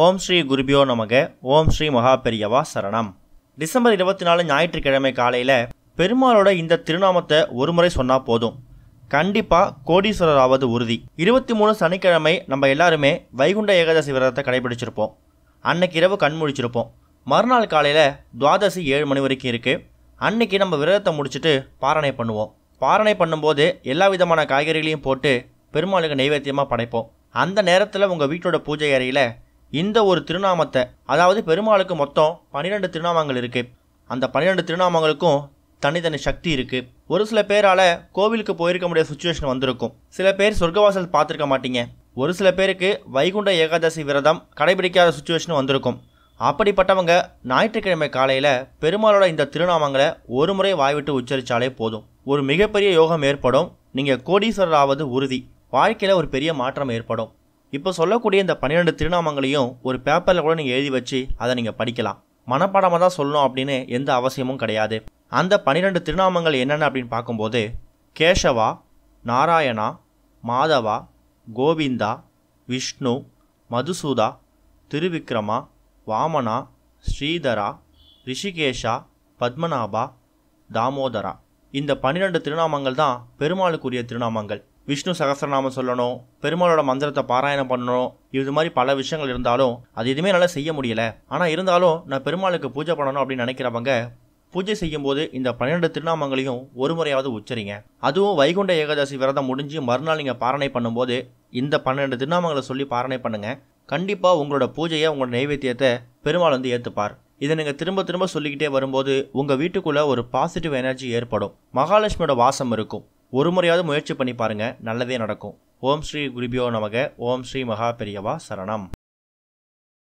ஓம் ஸ்ரீ குருபியோ நமக. ஓம் ஸ்ரீ மகாபெரியவா சரணம். டிசம்பர் 24 ஞாயிற்றுக்கிழமை காலையில் பெருமாளோட இந்த திருநாமத்தை ஒரு முறை சொன்னால் போதும், கண்டிப்பாக கோடீஸ்வரர் ஆவது உறுதி. 23 சனிக்கிழமை நம்ம எல்லாருமே வைகுண்ட ஏகாதசி விரதத்தை கடைபிடிச்சிருப்போம். அன்னைக்கு இரவு கண் முழிச்சிருப்போம். மறுநாள் காலையில் துவாதசி 7 மணி வரைக்கும் இருக்குது. அன்னைக்கு நம்ம விரதத்தை முடிச்சுட்டு பாரணை பண்ணுவோம். பாரணை பண்ணும்போது எல்லா விதமான காய்கறிகளையும் போட்டு பெருமாளுக்கு நைவேத்தியமாக படைப்போம். அந்த நேரத்தில் உங்கள் வீட்டோட பூஜை அறையில் இந்த ஒரு திருநாமத்தை, அதாவது பெருமாளுக்கு மொத்தம் 12 திருநாமங்கள் இருக்குது. அந்த 12 திருநாமங்களுக்கும் தனித்தனி சக்தி இருக்குது. ஒரு சில பேரால் கோவிலுக்கு போயிருக்க முடியாத சுச்சுவேஷன் வந்திருக்கும். சில பேர் சொர்க்கவாசல் பார்த்துருக்க மாட்டீங்க. ஒரு சில பேருக்கு வைகுண்ட ஏகாதசி விரதம் கடைபிடிக்காத சுச்சுவேஷன் வந்திருக்கும். அப்படிப்பட்டவங்க ஞாயிற்றுக்கிழமை காலையில் பெருமாளோட இந்த திருநாமங்களை ஒரு முறை வாய்விட்டு உச்சரித்தாலே போதும், ஒரு மிகப்பெரிய யோகம் ஏற்படும். நீங்கள் கோடீஸ்வரர் ஆவது உறுதி. வாழ்க்கையில் ஒரு பெரிய மாற்றம் ஏற்படும். இப்போ சொல்லக்கூடிய இந்த 12 திருநாமங்களையும் ஒரு பேப்பரில் கூட நீங்கள் எழுதி வச்சு அதை நீங்கள் படிக்கலாம். மனப்பாடமாக தான் சொல்லணும் அப்படின்னு எந்த அவசியமும் கிடையாது. அந்த 12 திருநாமங்கள் என்னென்ன அப்படின்னு பார்க்கும்போது, கேசவா, நாராயணா, மாதவா, கோவிந்தா, விஷ்ணு, மதுசூதா, திருவிக்ரமா, வாமனா, ஸ்ரீதரா, ரிஷிகேஷா, பத்மநாபா, தாமோதரா. இந்த 12 திருநாமங்கள் தான் பெருமாளுக்குரிய திருநாமங்கள். விஷ்ணு சகஸ்ரநாமம் சொல்லணும், பெருமாளோட மந்திரத்தை பாராயணம் பண்ணணும், இது மாதிரி பல விஷயங்கள் இருந்தாலும் அது எதுவுமே நல்லா செய்ய முடியல. ஆனால் இருந்தாலும் நான் பெருமாளுக்கு பூஜை பண்ணணும் அப்படின்னு நினைக்கிறவங்க பூஜை செய்யும்போது இந்த 12 திருநாமங்களையும் ஒரு முறையாவது உச்சரிங்க. அதுவும் வைகுண்ட ஏகாதசி விரதம் முடிஞ்சு மறுநாள் நீங்கள் பாரணை பண்ணும்போது இந்த 12 திருநாமங்களை சொல்லி பாரணை பண்ணுங்க. கண்டிப்பாக உங்களோட பூஜையை, உங்களோட நைவேத்தியத்தை பெருமாள் ஏற்றுப்பார். இதை நீங்கள் திரும்ப திரும்ப சொல்லிக்கிட்டே வரும்போது உங்கள் வீட்டுக்குள்ளே ஒரு பாசிட்டிவ் எனர்ஜி ஏற்படும். மகாலட்சுமியோட வாசம் இருக்கும். ஒரு முறையாவது முயற்சி பண்ணி பாருங்க, நல்லதே நடக்கும். ஓம் ஸ்ரீ குருபியோ நமக. ஓம் ஸ்ரீ மகாபெரியவா சரணம்.